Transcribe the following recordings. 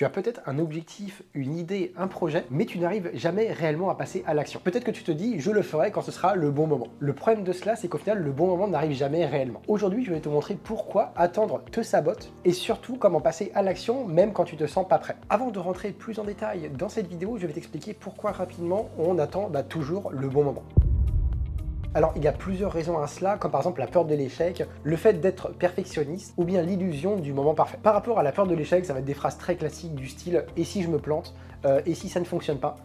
Tu as peut-être un objectif, une idée, un projet, mais tu n'arrives jamais réellement à passer à l'action. Peut-être que tu te dis, je le ferai quand ce sera le bon moment. Le problème de cela, c'est qu'au final, le bon moment n'arrive jamais réellement. Aujourd'hui, je vais te montrer pourquoi attendre te sabote et surtout comment passer à l'action même quand tu te sens pas prêt. Avant de rentrer plus en détail dans cette vidéo, je vais t'expliquer pourquoi rapidement on attend toujours le bon moment. Alors, il y a plusieurs raisons à cela, comme par exemple la peur de l'échec, le fait d'être perfectionniste ou bien l'illusion du moment parfait. Par rapport à la peur de l'échec, ça va être des phrases très classiques du style « et si je me plante et si ça ne fonctionne pas ?»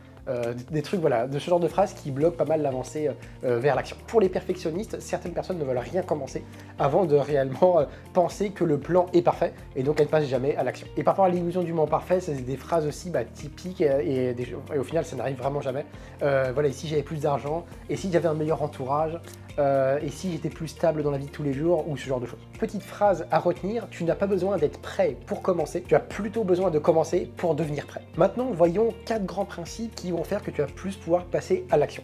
des trucs, voilà, de ce genre de phrases qui bloquent pas mal l'avancée vers l'action. Pour les perfectionnistes, certaines personnes ne veulent rien commencer avant de réellement penser que le plan est parfait et donc elles ne passent jamais à l'action. Et par rapport à l'illusion du moment parfait, c'est des phrases aussi typiques et au final ça n'arrive vraiment jamais. Voilà, et si j'avais plus d'argent, et si j'avais un meilleur entourage, et si j'étais plus stable dans la vie de tous les jours, ou ce genre de choses. Petite phrase à retenir, tu n'as pas besoin d'être prêt pour commencer, tu as plutôt besoin de commencer pour devenir prêt. Maintenant, voyons 4 grands principes qui vont faire que tu vas plus pouvoir passer à l'action.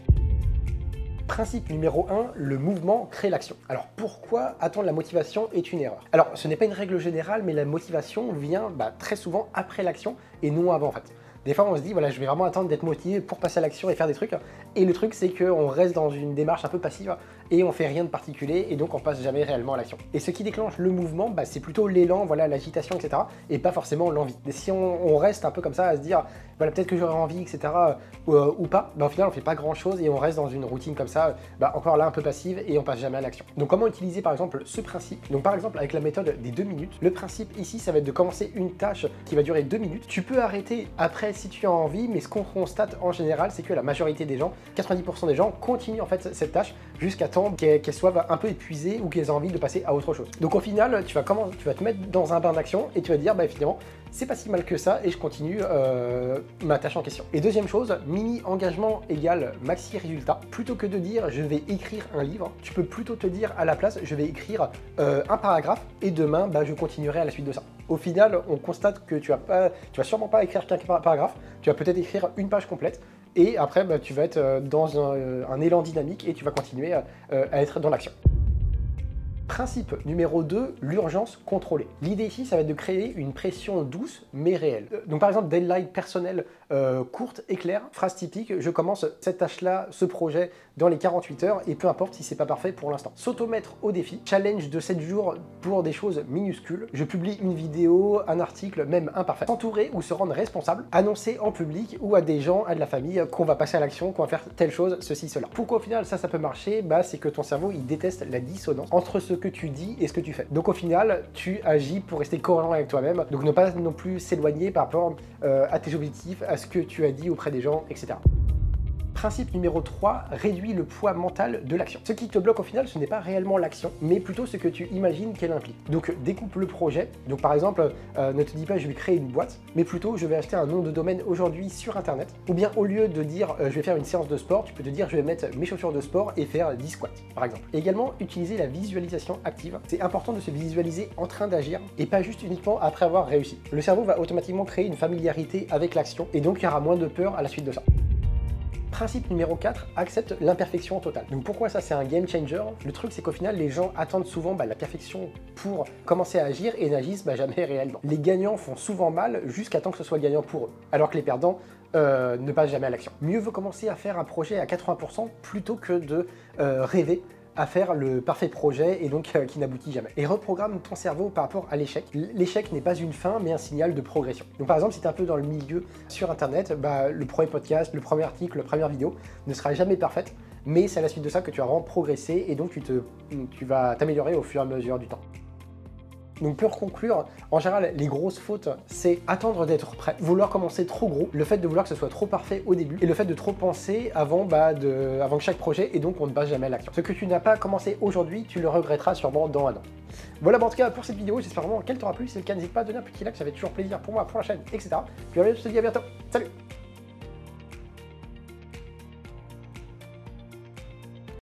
Principe numéro 1, le mouvement crée l'action. Alors pourquoi attendre la motivation est une erreur? Alors ce n'est pas une règle générale, mais la motivation vient très souvent après l'action et non avant en fait. Des fois, on se dit, voilà, je vais vraiment attendre d'être motivé pour passer à l'action et faire des trucs. Et le truc, c'est qu'on reste dans une démarche un peu passive et on fait rien de particulier et donc on passe jamais réellement à l'action. Et ce qui déclenche le mouvement, c'est plutôt l'élan, voilà, l'agitation, etc. et pas forcément l'envie. Et si on reste un peu comme ça à se dire, voilà, peut-être que j'aurais envie, etc. Ou pas, au final, on fait pas grand chose et on reste dans une routine comme ça, encore là un peu passive et on passe jamais à l'action. Donc comment utiliser par exemple ce principe? Donc par exemple avec la méthode des 2 minutes, le principe ici, ça va être de commencer une tâche qui va durer 2 minutes. Tu peux arrêter après si tu as envie, mais ce qu'on constate en général, c'est que la majorité des gens, 90% des gens, continuent en fait cette tâche jusqu'à temps qu'elles soient un peu épuisées ou qu'elles aient envie de passer à autre chose. Donc au final, tu vas te mettre dans un bain d'action et tu vas te dire, finalement, c'est pas si mal que ça et je continue ma tâche en question. Et deuxième chose, mini engagement égale maxi résultat. Plutôt que de dire je vais écrire un livre, tu peux plutôt te dire à la place je vais écrire un paragraphe et demain je continuerai à la suite de ça. Au final, on constate que tu vas sûrement pas écrire qu'un paragraphe, tu vas peut-être écrire une page complète et après tu vas être dans un élan dynamique et tu vas continuer à être dans l'action. Principe numéro 2, l'urgence contrôlée. L'idée ici, ça va être de créer une pression douce mais réelle. Donc par exemple, deadline personnelle courte et claire, phrase typique, je commence cette tâche-là, ce projet dans les 48 heures et peu importe si c'est pas parfait pour l'instant. S'automettre au défi, challenge de 7 jours pour des choses minuscules. Je publie une vidéo, un article, même imparfait. S'entourer ou se rendre responsable, annoncer en public ou à des gens, à de la famille, qu'on va passer à l'action, qu'on va faire telle chose, ceci, cela. Pourquoi au final ça peut marcher? C'est que ton cerveau il déteste la dissonance entre ce que tu dis et ce que tu fais. Donc au final, tu agis pour rester cohérent avec toi-même, donc ne pas non plus s'éloigner par rapport à tes objectifs, à ce que tu as dit auprès des gens, etc. Principe numéro 3, réduis le poids mental de l'action. Ce qui te bloque au final, ce n'est pas réellement l'action, mais plutôt ce que tu imagines qu'elle implique. Donc découpe le projet. Donc par exemple, ne te dis pas je vais créer une boîte, mais plutôt je vais acheter un nom de domaine aujourd'hui sur internet. Ou bien au lieu de dire je vais faire une séance de sport, tu peux te dire je vais mettre mes chaussures de sport et faire 10 squats, par exemple. Et également, utiliser la visualisation active. C'est important de se visualiser en train d'agir et pas juste uniquement après avoir réussi. Le cerveau va automatiquement créer une familiarité avec l'action et donc il y aura moins de peur à la suite de ça. Principe numéro 4, accepte l'imperfection totale. Donc pourquoi ça c'est un game changer? Le truc c'est qu'au final les gens attendent souvent la perfection pour commencer à agir et n'agissent jamais réellement. Les gagnants font souvent mal jusqu'à temps que ce soit gagnant pour eux, alors que les perdants ne passent jamais à l'action. Mieux vaut commencer à faire un projet à 80% plutôt que de rêver à faire le parfait projet et donc qui n'aboutit jamais. Et reprogramme ton cerveau par rapport à l'échec. L'échec n'est pas une fin mais un signal de progression. Donc par exemple si tu es un peu dans le milieu sur internet, le premier podcast, le premier article, la première vidéo ne sera jamais parfaite, mais c'est à la suite de ça que tu vas vraiment progresser et donc tu vas t'améliorer au fur et à mesure du temps. Donc pour conclure, en général, les grosses fautes, c'est attendre d'être prêt, vouloir commencer trop gros, le fait de vouloir que ce soit trop parfait au début, et le fait de trop penser avant que chaque projet, et donc on ne passe jamais à l'action. Ce que tu n'as pas commencé aujourd'hui, tu le regretteras sûrement dans un an. Voilà en tout cas pour cette vidéo, j'espère vraiment qu'elle t'aura plu. Si c'est le cas, n'hésite pas à donner un petit like, ça fait toujours plaisir pour moi, pour la chaîne, etc. Puis je te dis à bientôt, salut!